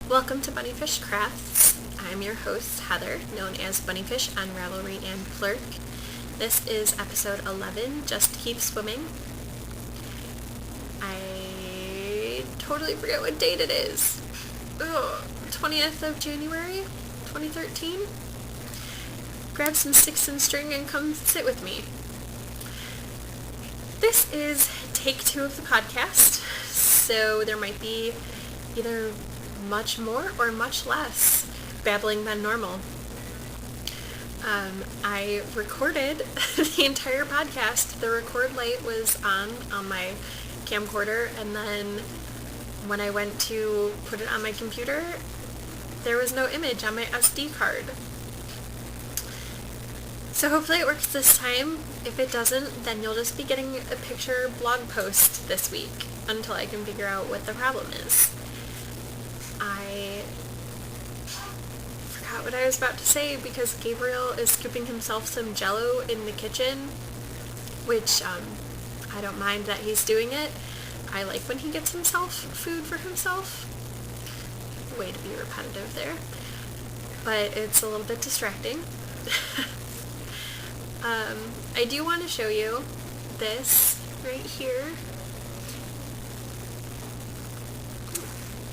Welcome to Bunnyfish Crafts. I'm your host, Heather, known as Bunnyfish on Ravelry and Plurk. This is episode 11, Just Keep Swimming. I totally forget what date it is. 20th of January, 2013. Grab some sticks and string and come sit with me. This is take 2 of the podcast, so there might be either much more or much less babbling than normal. I recorded the entire podcast. The record light was on my camcorder, and then when I went to put it on my computer, there was no image on my SD card. So hopefully it works this time. If it doesn't, then you'll just be getting a picture blog post this week until I can figure out what the problem is. I forgot what I was about to say because Gabriel is scooping himself some Jell-O in the kitchen, which I don't mind that he's doing it. I like when he gets himself food for himself. Way to be repetitive there. But it's a little bit distracting. I do want to show you this right here.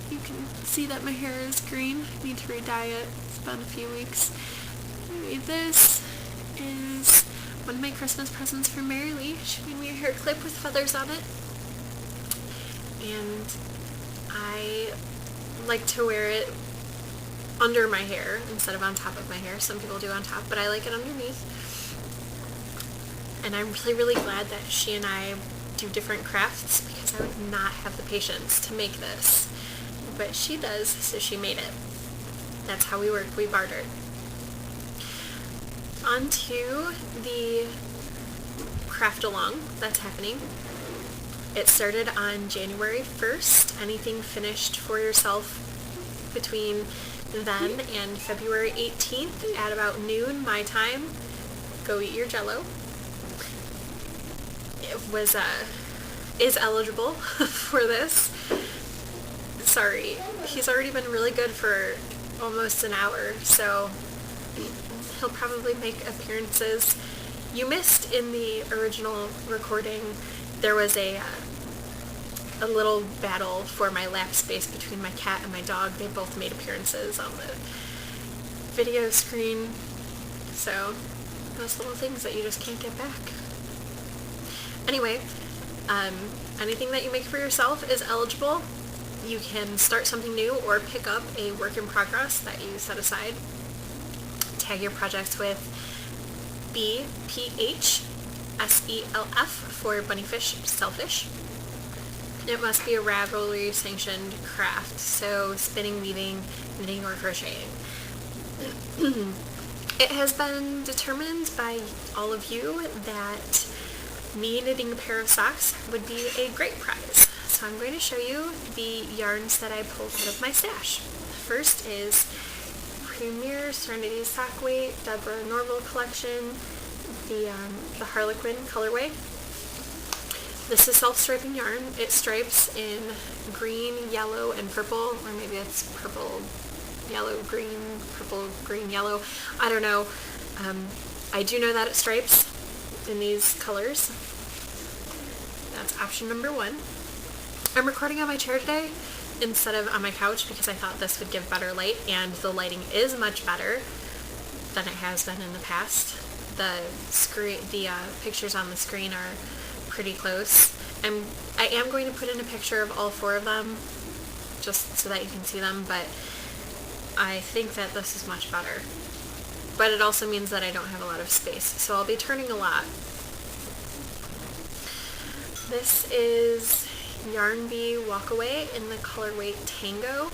You can see that my hair is green. I need to re-dye it. It's been a few weeks. Anyway, this is one of my Christmas presents from Mary Lee. She made me a hair clip with feathers on it. And I like to wear it under my hair instead of on top of my hair. Some people do on top, but I like it underneath. And I'm really, really glad that she and I do different crafts because I would not have the patience to make this. But she does, so she made it. That's how we work. We barter. On to the craft along that's happening. It started on January 1st. Anything finished for yourself between then and February 18th at about noon my time, go eat your Jell-O. It is eligible for this. Sorry, he's already been really good for almost an hour, so he'll probably make appearances. You missed in the original recording, there was a little battle for my lap space between my cat and my dog. They both made appearances on the video screen, so those little things that you just can't get back. Anyway, anything that you make for yourself is eligible. You can start something new or pick up a work in progress that you set aside. Tag your projects with BPHSELF for Bunnyfish Selfish. It must be a Ravelry sanctioned craft, so spinning, weaving, knitting, or crocheting. It has been determined by all of you that me knitting a pair of socks would be a great prize. So I'm going to show you the yarns that I pulled out of my stash. First is Premier Serenity Sock Weight, Deborah Norville collection, the Harlequin colorway. This is self-striping yarn. It stripes in green, yellow, and purple, or maybe it's purple, yellow, green, purple, green, yellow. I don't know. I do know that it stripes in these colors. That's option number 1. I'm recording on my chair today instead of on my couch because I thought this would give better light, and the lighting is much better than it has been in the past. The pictures on the screen are pretty close. I am going to put in a picture of all 4 of them just so that you can see them, but I think that this is much better. But it also means that I don't have a lot of space, so I'll be turning a lot. This is Yarn Bee Walkaway in the colorway Tango.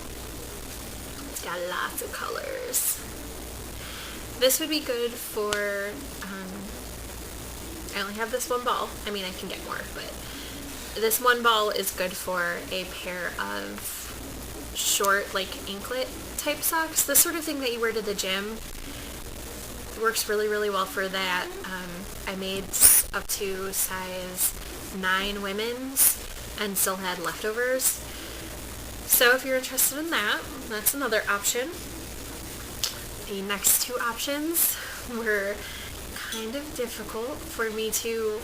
It's got lots of colors. This would be good for, I only have this one ball. I mean, I can get more, but this one ball is good for a pair of short, like anklet type socks. The sort of thing that you wear to the gym. Works really, really well for that. I made up to size 9 women's and still had leftovers. So So if you're interested in that, that's another option. The next two options were kind of difficult for me to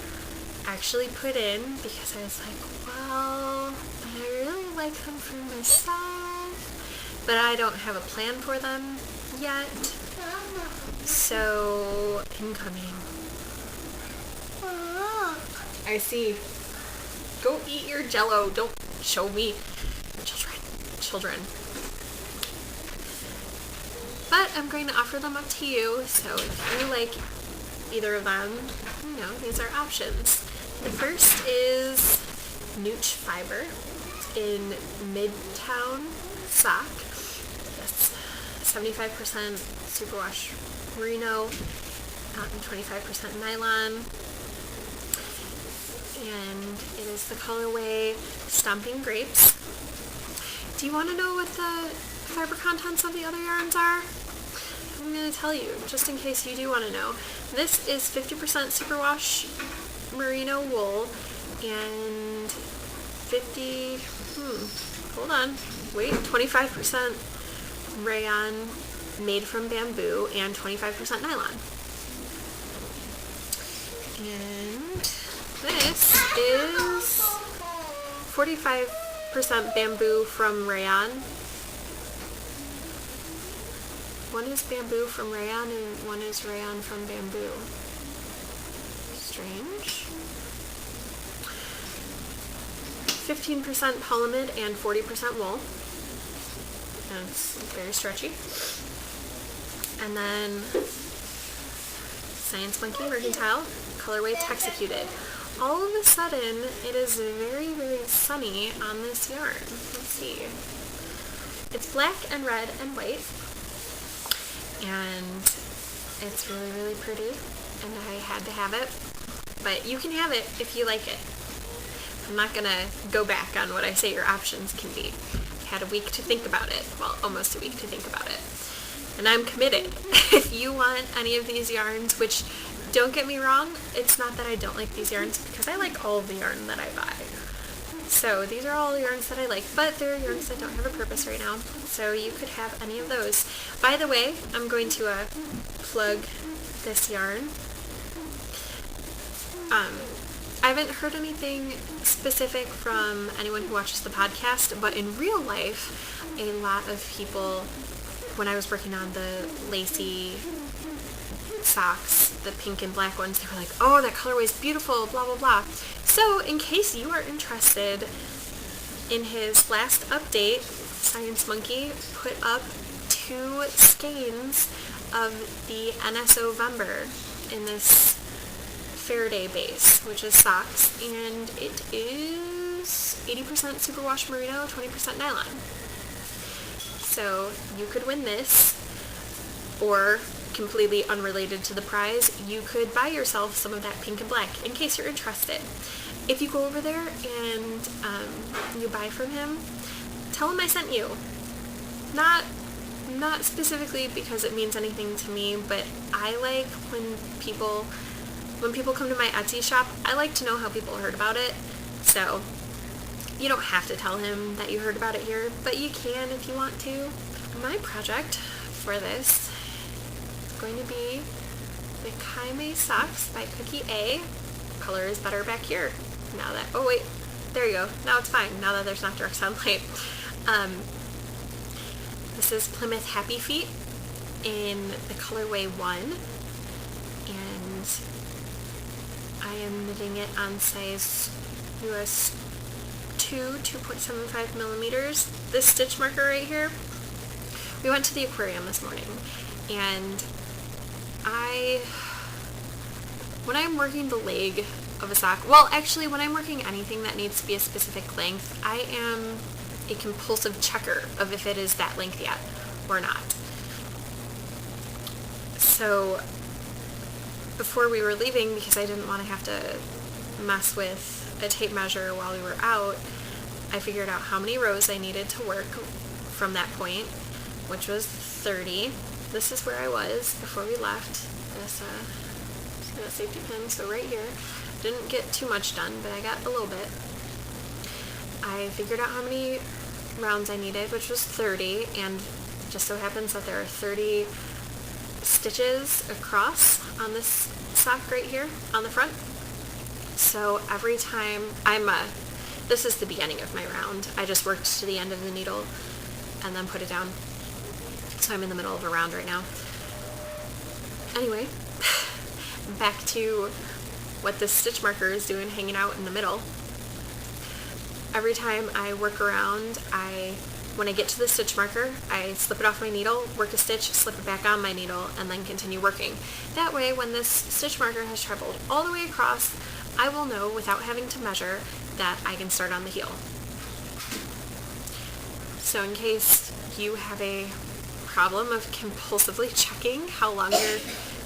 actually put in because I was like, well, I really like them for myself, but I don't have a plan for them yet. So, incoming. I see. Go eat your Jell-O. Don't show me. Children. But I'm going to offer them up to you, so if you like either of them, these are options. The first is Nooch Fiber in Midtown Sock. That's 75% superwash merino, and 25% nylon. And it is the colorway Stomping Grapes. Do you want to know what the fiber contents of the other yarns are? I'm going to tell you, just in case you do want to know. This is 50% superwash merino wool and 25% rayon made from bamboo and 25% nylon. And this is 45% bamboo from rayon. One is bamboo from rayon and one is rayon from bamboo. Strange. 15% polyamide and 40% wool. And it's very stretchy. And then Science Monkey Mercantile, colorway Texecuted. All of a sudden, it is very, very sunny on this yarn. Let's see. It's black and red and white. And it's really, really pretty. And I had to have it. But you can have it if you like it. I'm not going to go back on what I say your options can be. I had a week to think about it. Well, almost a week to think about it. And I'm committed. If you want any of these yarns, which, don't get me wrong, it's not that I don't like these yarns, because I like all of the yarn that I buy. So these are all yarns that I like, but they're yarns that don't have a purpose right now. So you could have any of those. By the way, I'm going to plug this yarn. I haven't heard anything specific from anyone who watches the podcast, but in real life, a lot of people, when I was working on the lacy socks, the pink and black ones, they were like, oh, that colorway is beautiful, blah, blah, blah. So in case you are interested, in his last update, Science Monkey put up 2 skeins of the NSO Vember in this Faraday base, which is socks, and it is 80% superwash merino, 20% nylon. So you could win this, or completely unrelated to the prize, you could buy yourself some of that pink and black in case you're interested. If you go over there and you buy from him, tell him I sent you. Not specifically because it means anything to me, but I like when people come to my Etsy shop, I like to know how people heard about it. So you don't have to tell him that you heard about it here, but you can if you want to. My project for this is going to be the Kaimei socks by Cookie A. Color is better back here. Now that, oh wait, there you go. Now it's fine, now that there's not direct sunlight. This is Plymouth Happy Feet in the colorway 1. And I am knitting it on size US 2.75 millimeters. This stitch marker right here, we went to the aquarium this morning, and when I'm working the leg of a sock, well, actually, when I'm working anything that needs to be a specific length, I am a compulsive checker of if it is that length yet or not. So before we were leaving, because I didn't want to have to mess with a tape measure while we were out, I figured out how many rows I needed to work from that point, which was 30. This is where I was before we left. This safety pin, so right here. Didn't get too much done, but I got a little bit. I figured out how many rounds I needed, which was 30, and just so happens that there are 30 stitches across on this sock right here on the front. So every time this is the beginning of my round. I just worked to the end of the needle and then put it down. So I'm in the middle of a round right now. Anyway, back to what this stitch marker is doing, hanging out in the middle. Every time I work around, when I get to the stitch marker, I slip it off my needle, work a stitch, slip it back on my needle, and then continue working. That way, when this stitch marker has traveled all the way across, I will know without having to measure that I can start on the heel. So in case you have a problem of compulsively checking how long your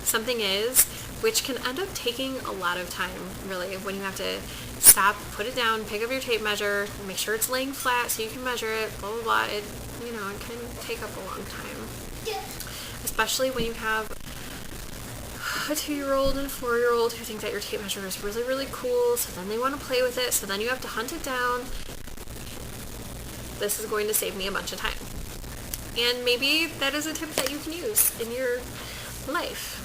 something is, which can end up taking a lot of time, really, when you have to stop, put it down, pick up your tape measure, make sure it's laying flat so you can measure it, blah, blah, blah. It can take up a long time. Yeah. Especially when you have a 2-year-old and a 4-year-old who think that your tape measure is really, really cool, so then they want to play with it, so then you have to hunt it down. This is going to save me a bunch of time. And maybe that is a tip that you can use in your life.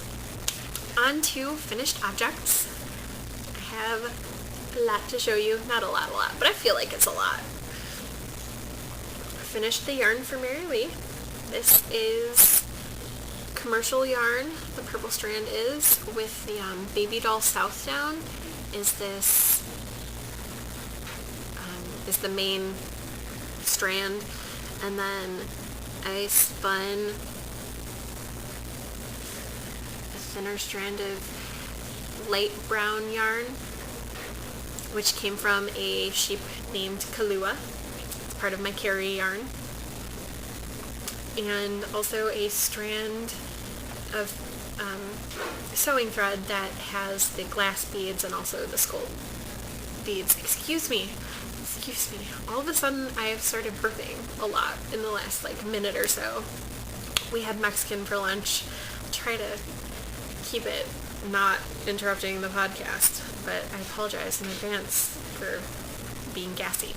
On to finished objects. I have a lot to show you. Not a lot, but I feel like it's a lot. I finished the yarn for Mary Lee. This is commercial yarn. The purple strand is with the Baby Doll South Down. Is the main strand, and then I spun a thinner strand of light brown yarn, which came from a sheep named Kalua. It's part of my carry yarn. And also a strand of sewing thread that has the glass beads and also the skull beads. Excuse me. All of a sudden I have started burping a lot in the last minute or so. We had Mexican for lunch. I'll try to keep it not interrupting the podcast, but I apologize in advance for being gassy.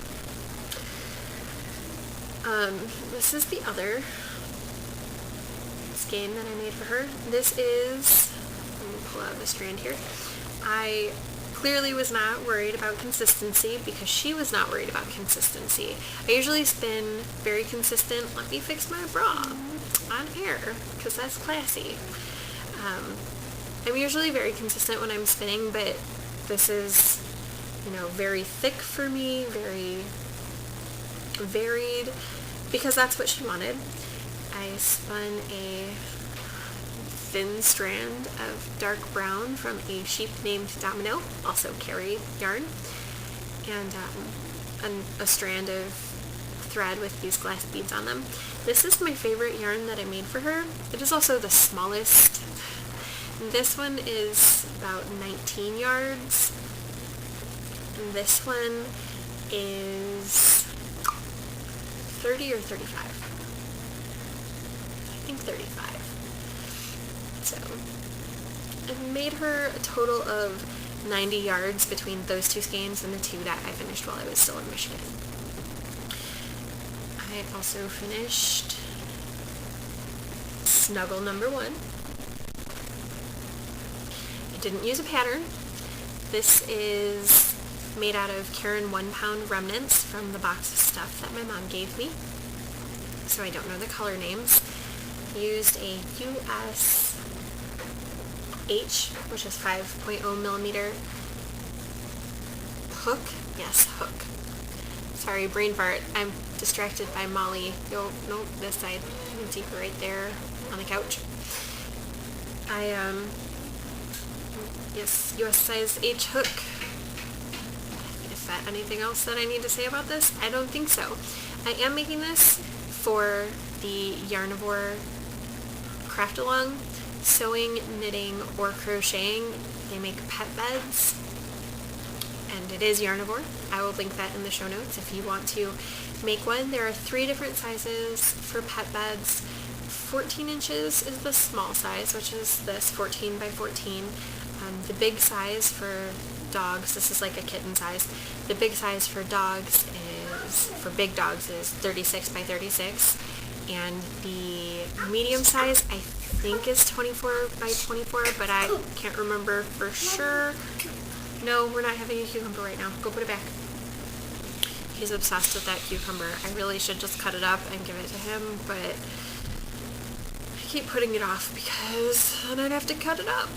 This is the other skein that I made for her. This is, let me pull out the strand here. I clearly was not worried about consistency because she was not worried about consistency. I usually spin very consistent. Let me fix my bra on air because that's classy. I'm usually very consistent when I'm spinning, but this is, very thick for me, very varied, because that's what she wanted. I spun a thin strand of dark brown from a sheep named Domino, also carry yarn, and a strand of thread with these glass beads on them. This is my favorite yarn that I made for her. It is also the smallest. This one is about 19 yards. And this one is 30 or 35. I think 35. So I've made her a total of 90 yards between those two skeins and the two that I finished while I was still in Michigan. I also finished Snuggle number 1. I didn't use a pattern. This is made out of Caron 1-pound remnants from the box of stuff that my mom gave me. So I don't know the color names. I used a US H, which is 5.0 millimeter hook. Yes, hook. Sorry, brain fart. I'm distracted by Molly. Nope, this side. Deeper right there on the couch. Yes, US size H hook. Is that anything else that I need to say about this? I don't think so. I am making this for the Yarnivore Craft Along. Sewing, knitting, or crocheting. They make pet beds, and it is Yarnivore. I will link that in the show notes if you want to make one. There are 3 different sizes for pet beds. 14 inches is the small size, which is this 14 by 14. The big size for dogs, this is like a kitten size. The big size for dogs is for big dogs is 36 by 36, and the medium size I think is 24 by 24, but I can't remember for sure. No, we're not having a cucumber right now. Go put it back. He's obsessed with that cucumber. I really should just cut it up and give it to him, but I keep putting it off because then I'd have to cut it up.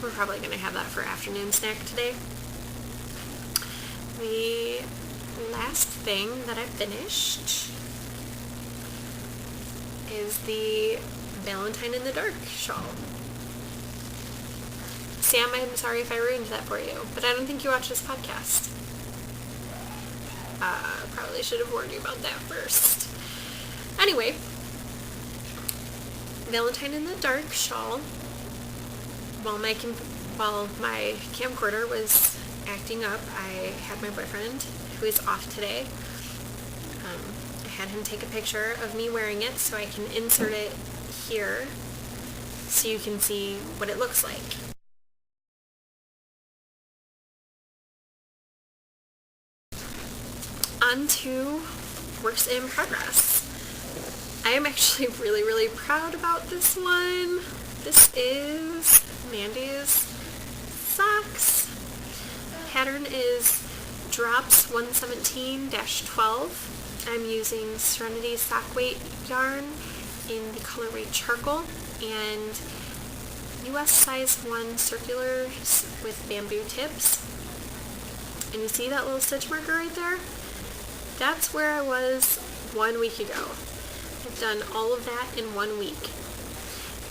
We're probably going to have that for afternoon snack today. The last thing that I finished is the Valentine in the Dark shawl. Sam, I'm sorry if I ruined that for you, but I don't think you watch this podcast. Probably should have warned you about that first. Anyway, Valentine in the Dark shawl. While my camcorder was acting up, I had my boyfriend, who is off today. I had him take a picture of me wearing it so I can insert it here so you can see what it looks like. On to works in progress. I am actually really, really proud about this one. This is Mandy's socks. Pattern is Drops 117-12. I'm using Serenity sock weight yarn in the colorway Charcoal and US size 1 circulars with bamboo tips. And you see that little stitch marker right there? That's where I was 1 week ago. I've done all of that in 1 week.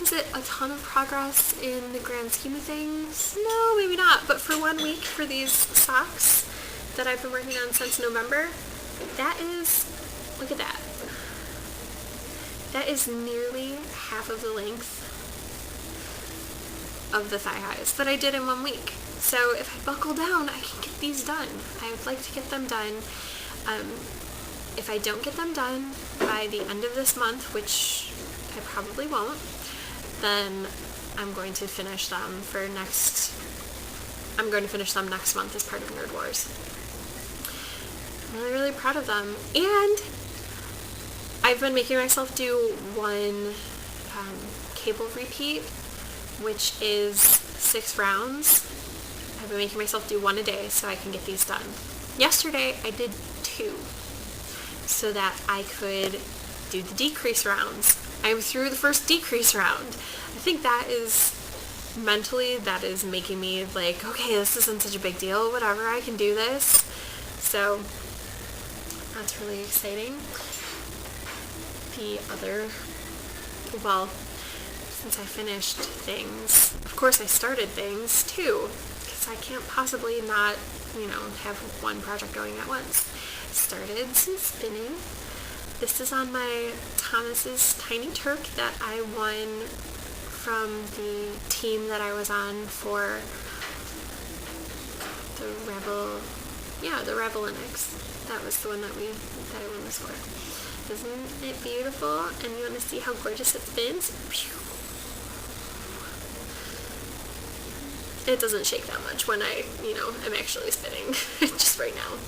Is it a ton of progress in the grand scheme of things? No, maybe not. But for 1 week, for these socks that I've been working on since November, that is, look at that. That is nearly half of the length of the thigh highs that I did in 1 week. So if I buckle down, I can get these done. I would like to get them done. If I don't get them done by the end of this month, which I probably won't, then I'm going to finish them next month as part of Nerd Wars. I'm really, really proud of them. And I've been making myself do one cable repeat, which is 6 rounds. I've been making myself do 1 a day so I can get these done. Yesterday I did 2 so that I could do the decrease rounds. I'm through the first decrease round. I think that is mentally, that is making me like, okay, this isn't such a big deal, whatever, I can do this. So that's really exciting. Since I finished things, of course I started things too, because I can't possibly not, have one project going at once. Started some spinning. This is on my Thomas's Tiny Turk that I won from the team that I was on for the Rebel Linux. That was the one that I won this for. Isn't it beautiful? And you want to see how gorgeous it spins? It doesn't shake that much when I, am actually spinning, just right now.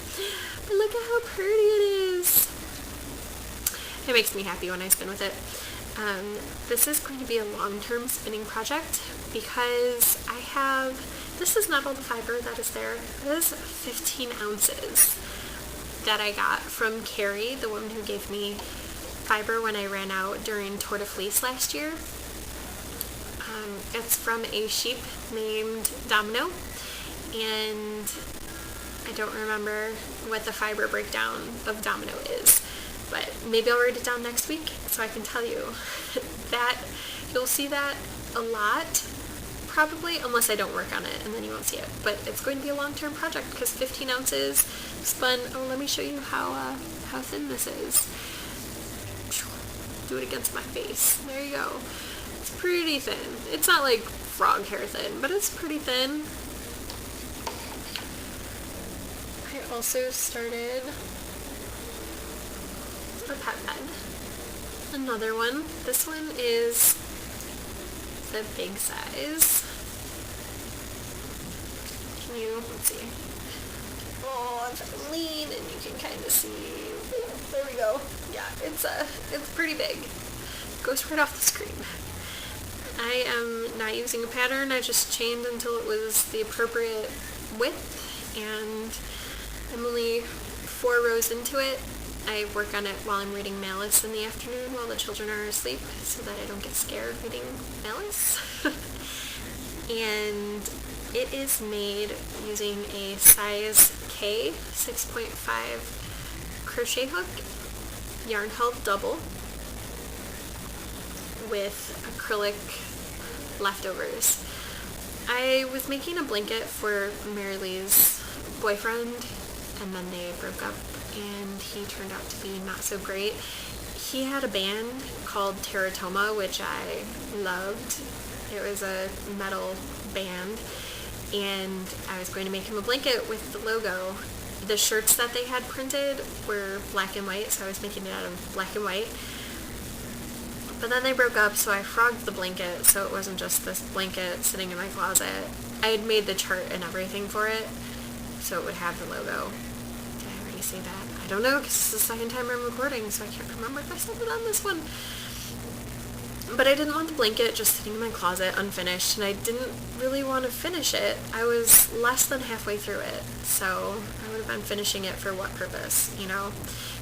But look at how pretty it is. It makes me happy when I spin with it. This is going to be a long-term spinning project because this is not all the fiber that is there. It is 15 ounces that I got from Carrie, the woman who gave me fiber when I ran out during Tour de Fleece last year. It's from a sheep named Domino, and I don't remember what the fiber breakdown of Domino is, but maybe I'll write it down next week so I can tell you that. You'll see that a lot, probably, unless I don't work on it, and then you won't see it. But it's going to be a long-term project because 15 ounces spun. Oh, let me show you how thin this is. Do it against my face. There you go. It's pretty thin. It's not like frog hair thin, but it's pretty thin. I also started a pet bed. Another one. This one is the big size. Let's see. Oh, if I lean and you can kind of see. There we go. Yeah, it's pretty big. Goes right off the screen. I am not using a pattern. I just chained until it was the appropriate width, and I'm only 4 rows into it. I work on it while I'm reading Malice in the afternoon while the children are asleep so that I don't get scared reading Malice. And it is made using a size K 6.5 crochet hook, yarn held double, with acrylic leftovers. I was making a blanket for Marilee's boyfriend, and then they broke up, and he turned out to be not so great. He had a band called Teratoma, which I loved. It was a metal band, and I was going to make him a blanket with the logo. The shirts that they had printed were black and white, so I was making it out of black and white. But then they broke up, so I frogged the blanket, so it wasn't just this blanket sitting in my closet. I had made the chart and everything for it, so it would have the logo. Did I already say that? I don't know, because it's the second time I'm recording, so I can't remember if I said it on this one. But I didn't want the blanket just sitting in my closet unfinished, and I didn't really want to finish it. I was less than halfway through it, so I would have been finishing it for what purpose, you know?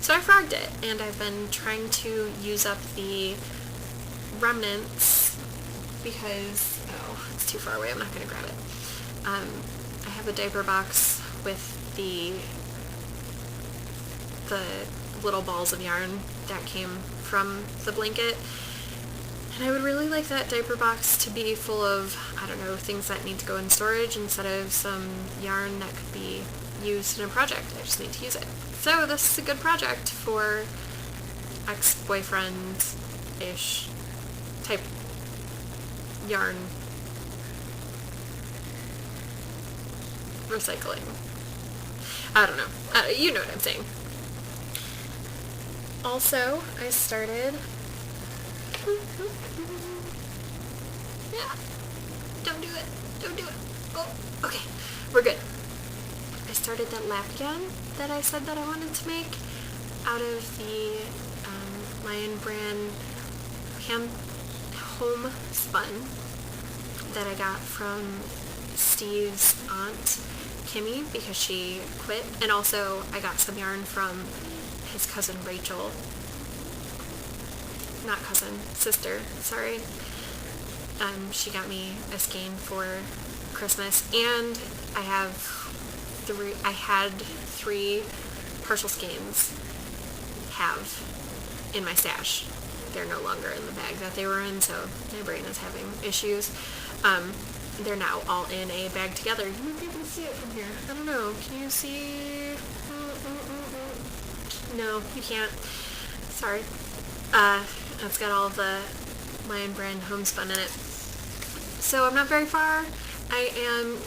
So I frogged it, and I've been trying to use up the remnants because, oh, it's too far away, I'm not going to grab it. I have a diaper box with the little balls of yarn that came from the blanket, and I would really like that diaper box to be full of, I don't know, things that need to go in storage instead of some yarn that could be used in a project. I just need to use it. So this is a good project for ex-boyfriend-ish type yarn recycling. I don't know. You know what I'm saying. Also, I started... Yeah. Don't do it. Don't do it. Oh, okay. We're good. I started that Lapgan that I said that I wanted to make out of the Lion Brand hand homespun that I got from Steve's aunt, Kimmy, because she quit. And also I got some yarn from his cousin Rachel. Not cousin, sister, sorry. She got me a skein for Christmas, and I had 3 partial skeins in my stash. They're no longer in the bag that they were in, so my brain is having issues. They're now all in a bag together. You might be able to see it from here. I don't know. Can you see? No, you can't. Sorry. It's got all the Lion Brand homespun in it. So I'm not very far. I am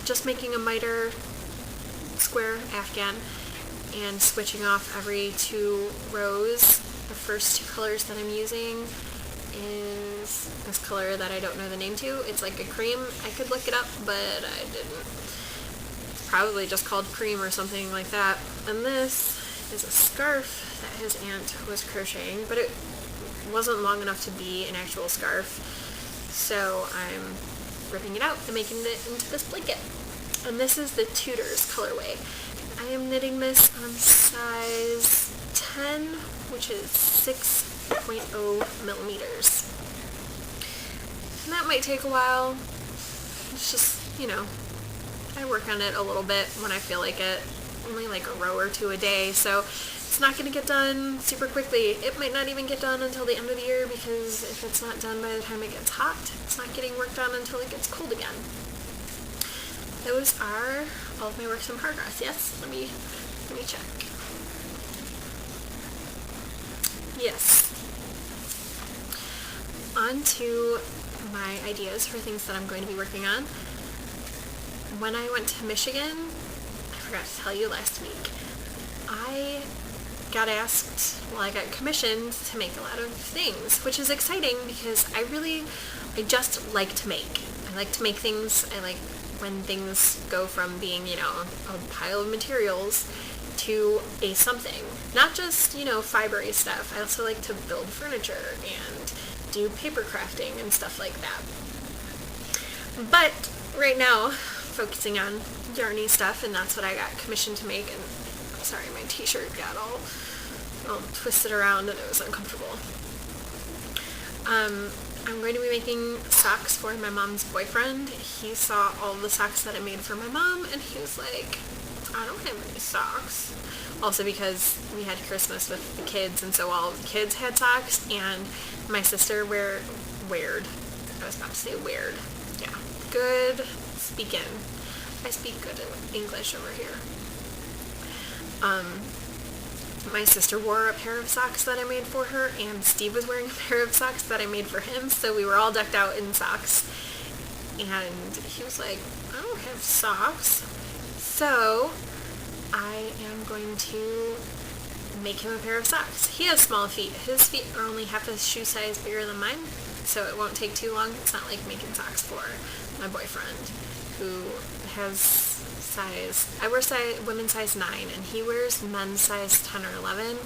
just making a miter square afghan and switching off every 2 rows. The first 2 colors that I'm using is this color that I don't know the name to. It's like a cream. I could look it up, but I didn't. It's probably just called cream or something like that. And this is a scarf that his aunt was crocheting, but it wasn't long enough to be an actual scarf. So I'm ripping it out and making it into this blanket. And this is the Tudors colorway. I am knitting this on size 10, which is 6.0 millimeters. And that might take a while. It's just, you know, I work on it a little bit when I feel like it. Only like a row or 2 a day, so it's not going to get done super quickly. It might not even get done until the end of the year, because if it's not done by the time it gets hot, it's not getting work done until it gets cold again. Those are all of my works in progress. Yes, let me check. Yes. On to my ideas for things that I'm going to be working on. When I went to Michigan, I forgot to tell you last week, I got commissioned to make a lot of things, which is exciting because I just like to make. I like to make things. I like when things go from being, a pile of materials to a something. Not just, fibery stuff. I also like to build furniture and do paper crafting and stuff like that. But right now, focusing on yarny stuff, and that's what I got commissioned to make. And sorry, my t-shirt got all twisted around and it was uncomfortable. I'm going to be making socks for my mom's boyfriend. He saw all the socks that I made for my mom, and he was like, I don't have any socks. Also because we had Christmas with the kids, and so all of the kids had socks, and my sister weared. I was about to say weird. Yeah. Good speaking. I speak good English over here. My sister wore a pair of socks that I made for her, and Steve was wearing a pair of socks that I made for him, so we were all decked out in socks. And he was like, I don't have socks. So I am going to make him a pair of socks. He has small feet. His feet are only half a shoe size bigger than mine, so it won't take too long. It's not like making socks for my boyfriend, who has I wear women's size 9, and he wears men's size 10 or 11.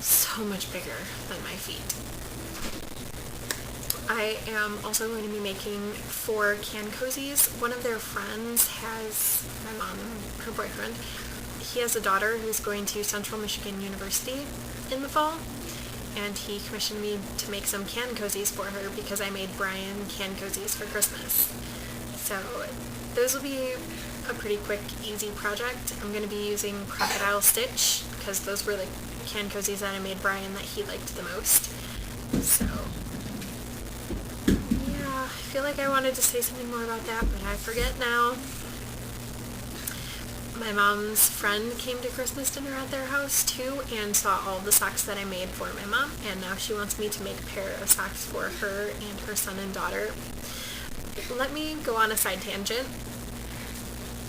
So much bigger than my feet. I am also going to be making 4 can cozies. One of their friends has, my mom, her boyfriend, he has a daughter who's going to Central Michigan University in the fall, and he commissioned me to make some can cozies for her because I made Brian can cozies for Christmas. So those will be a pretty quick, easy project. I'm going to be using Crocodile Stitch because those were the can cozies that I made Brian that he liked the most. So, yeah, I feel like I wanted to say something more about that, but I forget now. My mom's friend came to Christmas dinner at their house too and saw all the socks that I made for my mom, and now she wants me to make a pair of socks for her and her son and daughter. Let me go on a side tangent.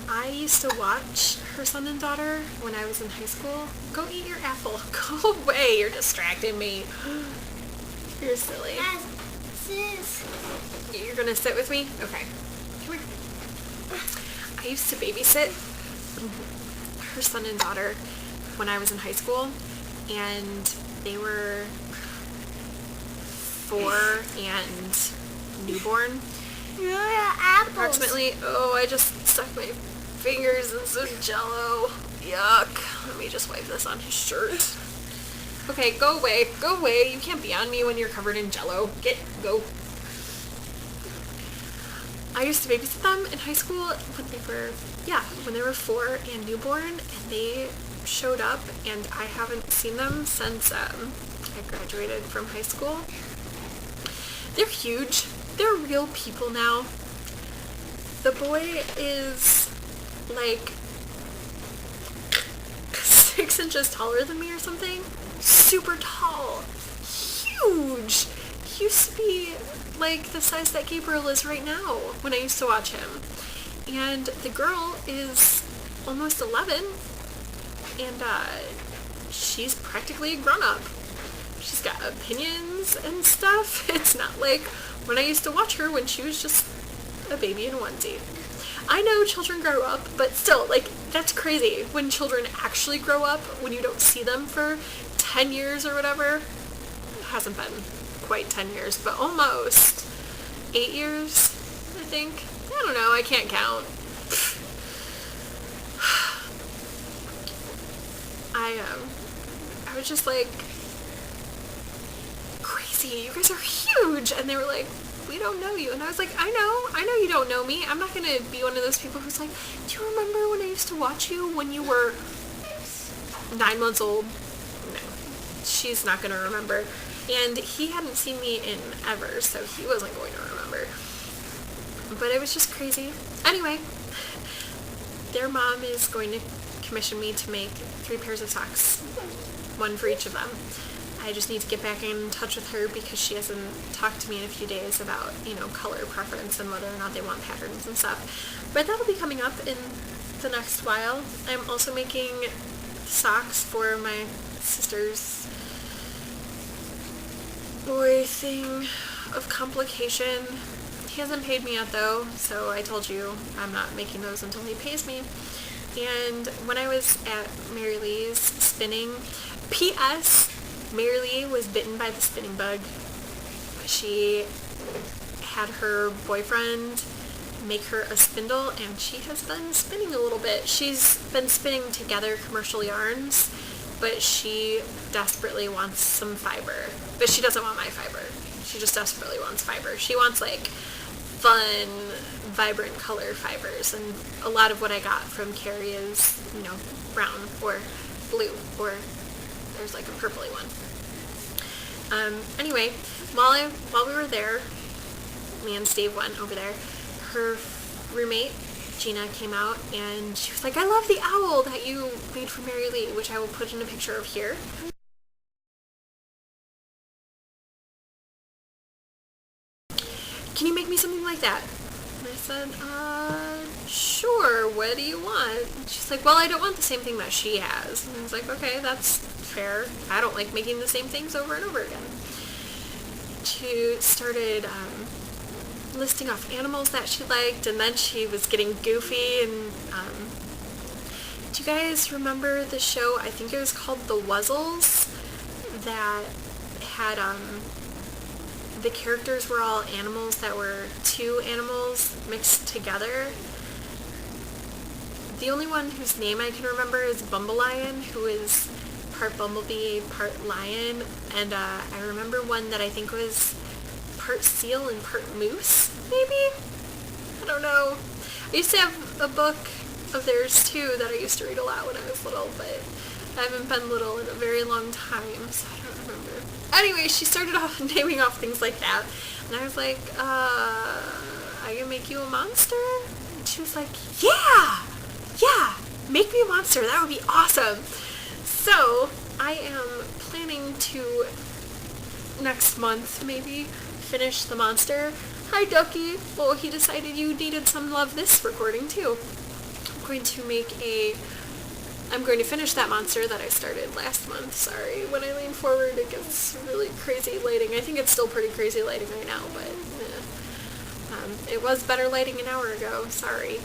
I used to watch her son and daughter when I was in high school. Go eat your apple. Go away. You're distracting me. You're silly. Sis. You're going to sit with me? Okay. Come here. I used to babysit her son and daughter when I was in high school, and they were 4 and newborn. Apples. Approximately. Oh, I just stuck my fingers in some Jell-O. Yuck. Let me just wipe this on his shirt. Okay, go away. Go away. You can't be on me when you're covered in Jell-O. Go. I used to babysit them in high school when they were 4 and newborn, and they showed up, and I haven't seen them since I graduated from high school. They're huge. They're real people now. The boy is like 6 inches taller than me or something. Super tall. Huge. He used to be like the size that Gabriel is right now when I used to watch him. And the girl is almost 11, and she's practically a grown-up. She's got opinions and stuff. It's not like when I used to watch her when she was just a baby in a onesie. I know children grow up, but still, like, that's crazy. When children actually grow up, when you don't see them for 10 years or whatever. It hasn't been quite 10 years, but almost 8 years, I think. I don't know, I can't count. I was just like, crazy, you guys are huge. And they were like, we don't know you. And I was like, I know you don't know me. I'm not going to be one of those people who's like, do you remember when I used to watch you when you were 9 months old? No, she's not going to remember. And he hadn't seen me in ever, so he wasn't going to remember. But it was just crazy. Anyway, their mom is going to commission me to make 3 pairs of socks, 1 for each of them. I just need to get back in touch with her because she hasn't talked to me in a few days about, color preference and whether or not they want patterns and stuff. But that'll be coming up in the next while. I'm also making socks for my sister's boy thing of complication. He hasn't paid me yet though, so I told you I'm not making those until he pays me. And when I was at Mary Lee's spinning, P.S. Mary Lee was bitten by the spinning bug. She had her boyfriend make her a spindle, and she has been spinning a little bit. She's been spinning together commercial yarns, but she desperately wants some fiber. But she doesn't want my fiber. She just desperately wants fiber. She wants like fun, vibrant color fibers, and a lot of what I got from Carrie is, brown or blue, or there's like a purpley one. Anyway, while we were there, me and Steve went over there. Her roommate, Gina, came out and she was like, I love the owl that you made for Mary Lee, which I will put in a picture of here. Can you make me something like that? And I said, sure, what do you want? And she's like, well, I don't want the same thing that she has. And I was like, okay, that's fair. I don't like making the same things over and over again. She started listing off animals that she liked, and then she was getting goofy. And do you guys remember the show? I think it was called The Wuzzles, that had the characters were all animals that were two animals mixed together. The only one whose name I can remember is Bumbleion, who is part bumblebee, part lion, and I remember one that I think was part seal and part moose, maybe? I don't know. I used to have a book of theirs too that I used to read a lot when I was little, but I haven't been little in a very long time, so I don't remember. Anyway, she started off naming off things like that, and I was like, I can make you a monster? And she was like, yeah, make me a monster, that would be awesome. So, I am planning to, next month maybe, finish the monster. Hi, Ducky. Well, he decided you needed some love this recording too. I'm going to finish that monster that I started last month. Sorry, when I lean forward it gets really crazy lighting. I think it's still pretty crazy lighting right now, but it was better lighting an hour ago. Sorry.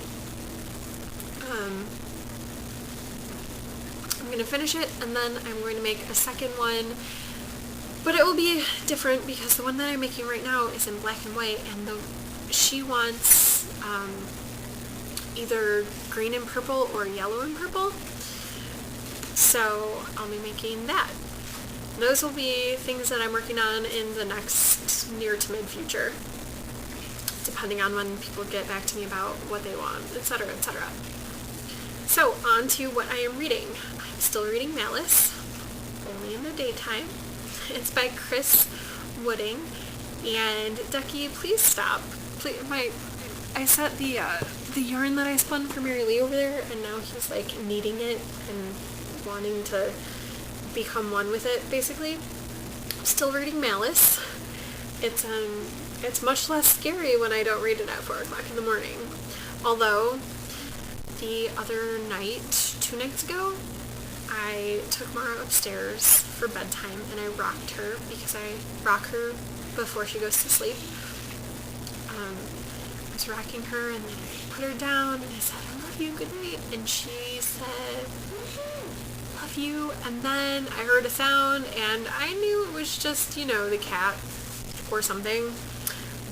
I'm going to finish it, and then I'm going to make a second one, but it will be different because the one that I'm making right now is in black and white, and she wants either green and purple or yellow and purple. So I'll be making that. Those will be things that I'm working on in the next near to mid future, depending on when people get back to me about what they want, etc., etc. So on to what I am reading. I'm still reading Malice, only in the daytime. It's by Chris Wooding. And Ducky, please stop. Please, I set the yarn that I spun for Mary Lee over there, and now he's like kneading it and wanting to become one with it, basically. I'm still reading Malice. It's much less scary when I don't read it at 4 o'clock in the morning. Although, the other night, 2 nights ago, I took Mara upstairs for bedtime and I rocked her because I rock her before she goes to sleep. I was rocking her and then I put her down and I said, I love you, good night. And she said, love you. And then I heard a sound and I knew it was just, the cat or something.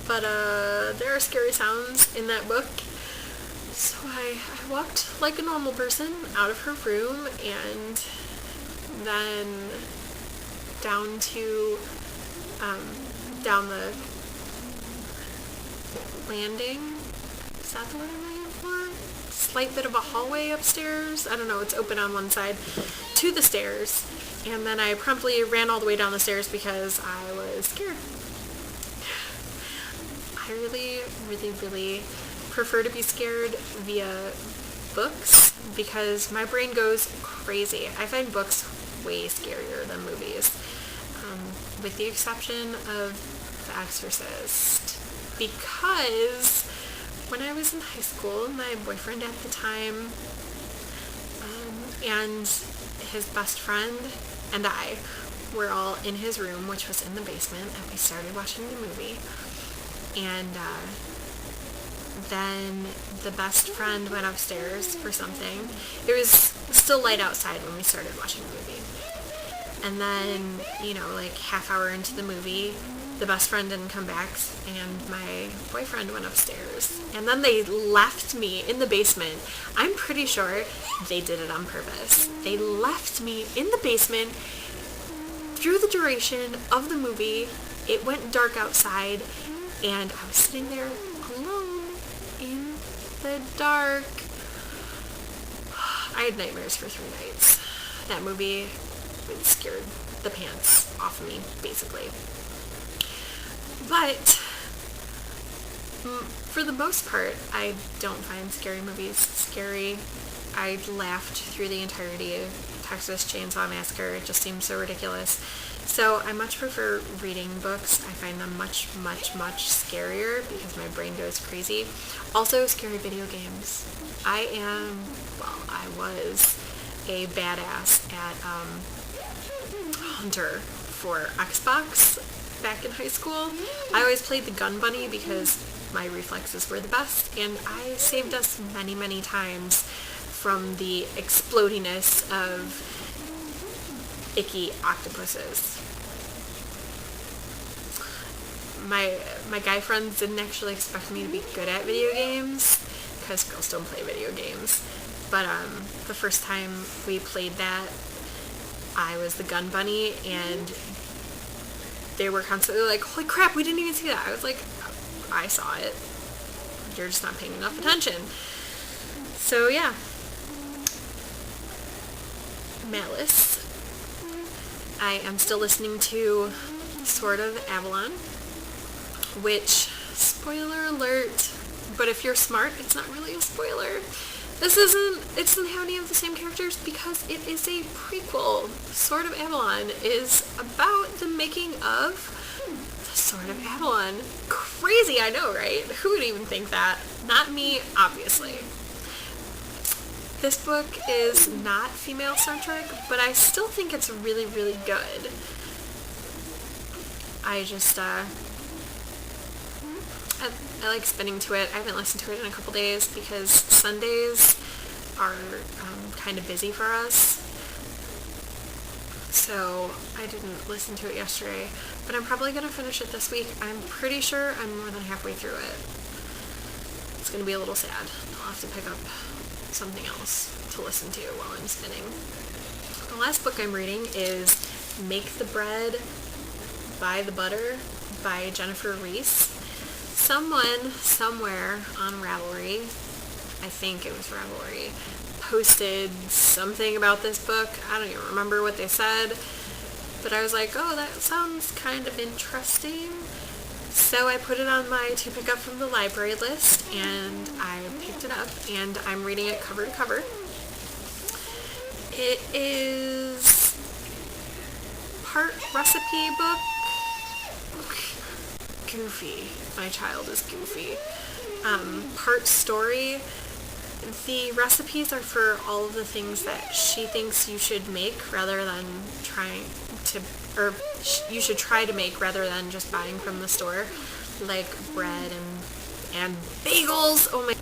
But there are scary sounds in that book. So I walked like a normal person out of her room and then down the landing. Is that the word I'm looking for? Slight bit of a hallway upstairs. I don't know, it's open on one side. To the stairs. And then I promptly ran all the way down the stairs because I was scared. I really, really, really prefer to be scared via books because my brain goes crazy. I find books way scarier than movies, with the exception of The Exorcist, because when I was in high school, my boyfriend at the time and his best friend and I were all in his room, which was in the basement, and we started watching the movie. and then the best friend went upstairs for something. It was still light outside when we started watching the movie. And then, like half hour into the movie, the best friend didn't come back, and my boyfriend went upstairs. And then they left me in the basement. I'm pretty sure they did it on purpose. They left me in the basement through the duration of the movie. It went dark outside, and I was sitting there alone in the dark. I had nightmares for 3 nights. That movie scared the pants off of me, basically. But for the most part, I don't find scary movies scary. I laughed through the entirety of Texas Chainsaw Massacre. It just seems so ridiculous. So I much prefer reading books. I find them much, much, much scarier because my brain goes crazy. Also, scary video games. I was a badass at Hunter for Xbox back in high school. I always played the gun bunny because my reflexes were the best, and I saved us many, many times from the explodiness of icky octopuses. My guy friends didn't actually expect me to be good at video games because girls don't play video games. But the first time we played that, I was the gun bunny, and they were constantly like, holy crap, we didn't even see that. I was like, I saw it. You're just not paying enough attention. So yeah. Malice. I am still listening to Sword of Avalon, which, spoiler alert, but if you're smart, it's not really a spoiler. It doesn't have any of the same characters because it is a prequel. Sword of Avalon is about the making of the Sword of Avalon. Crazy, I know, right? Who would even think that? Not me, obviously. This book is not female-centric, but I still think it's really, really good. I just, I like spinning to it. I haven't listened to it in a couple days because Sundays are kind of busy for us. So I didn't listen to it yesterday, but I'm probably going to finish it this week. I'm pretty sure I'm more than halfway through it. It's going to be a little sad. I'll have to pick up something else to listen to while I'm spinning. The last book I'm reading is Make the Bread, Buy the Butter by Jennifer Reese. Someone somewhere on Ravelry, I think it was Ravelry, posted something about this book. I don't even remember what they said, but I was like, oh, that sounds kind of interesting. So I put it on my to pick up from the library list, and I picked it up, and I'm reading it cover to cover. It is part recipe book. Goofy. My child is goofy. Part story. The recipes are for all of the things that she thinks you should make rather than you should try to make rather than just buying from the store, like bread and bagels. Oh my!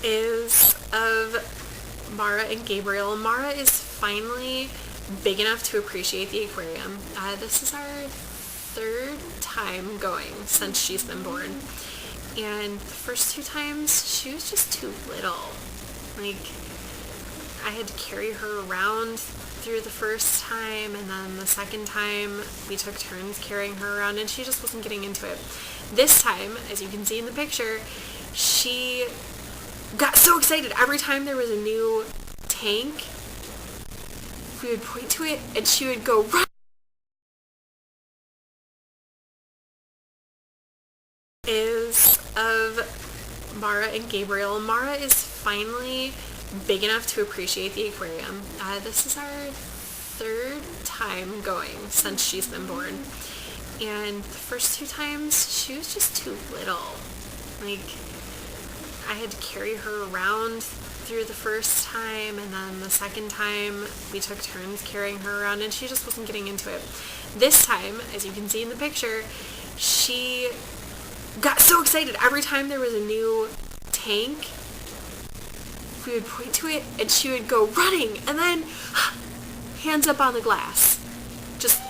Is of Mara and Gabriel. Mara is finally big enough to appreciate the aquarium. This is our 3rd time going since she's been born. And the first 2 times, she was just too little. Like, I had to carry her around through the first time, and then the second time, we took turns carrying her around, and she just wasn't getting into it. This time, as you can see in the picture, she got so excited. Every time there was a new tank, we would point to it, and she would go, run! Is of Mara and Gabriel. Mara is finally big enough to appreciate the aquarium. This is our 3rd time going since she's been born. And the first 2 times, she was just too little. Like, I had to carry her around through the first time, and then the second time, we took turns carrying her around, and she just wasn't getting into it. This time, as you can see in the picture, she got so excited every time there was a new tank. We would point to it and she would go running and then hands up on the glass. Just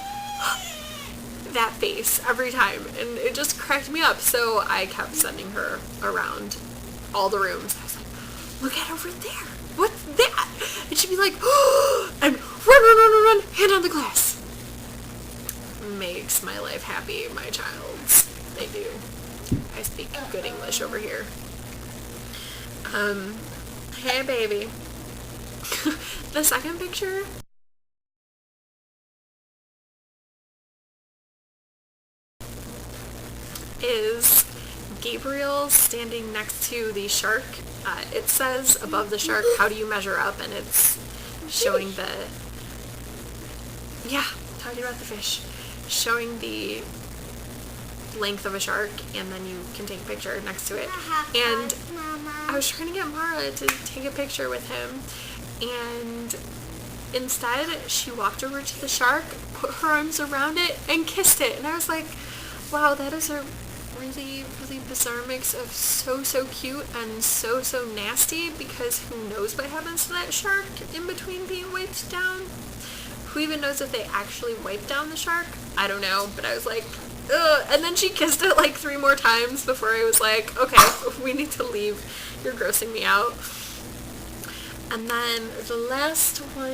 that face every time, and it just cracked me up. So I kept sending her around all the rooms. I was like, look at over there. What's that? And she'd be like, oh, and run, hand on the glass. Makes my life happy, my child's. They do. I speak good English over here. Hey baby. The second picture is Gabriel standing next to the shark. It says above the shark, how do you measure up? And it's showing talking about the fish, showing the length of a shark, and then you can take a picture next to it. And I was trying to get Mara to take a picture with him, and instead she walked over to the shark, put her arms around it, and kissed it. And I was like, wow, that is a really, really bizarre mix of so cute and so nasty, because who knows what happens to that shark in between being wiped down? Who even knows if they actually wiped down the shark? I don't know, but I was like, ugh. And then she kissed it like 3 more times before I was like, okay, we need to leave. You're grossing me out. And then the last one,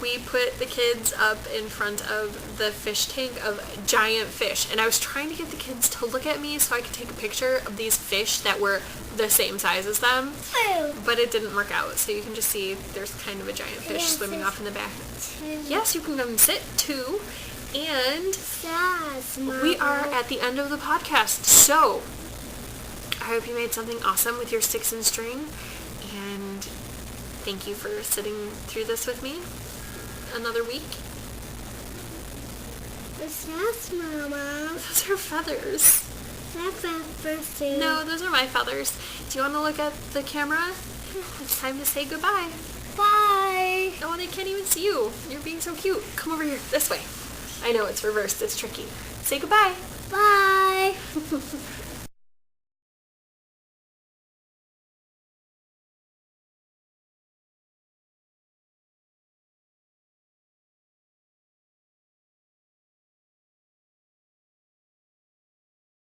we put the kids up in front of the fish tank of giant fish, and I was trying to get the kids to look at me so I could take a picture of these fish that were the same size as them, but it didn't work out. So you can just see there's kind of a giant fish swimming off in the back. Yes, you can come and sit too. And we are at the end of the podcast, so I hope you made something awesome with your sticks and string, and thank you for sitting through this with me another week. What's that, Mama? Those are feathers. That's feathers. No, those are my feathers. Do you want to look at the camera? It's time to say goodbye. Bye. Oh, they can't even see you. You're being so cute. Come over here, this way. I know it's reversed. It's tricky. Say goodbye. Bye.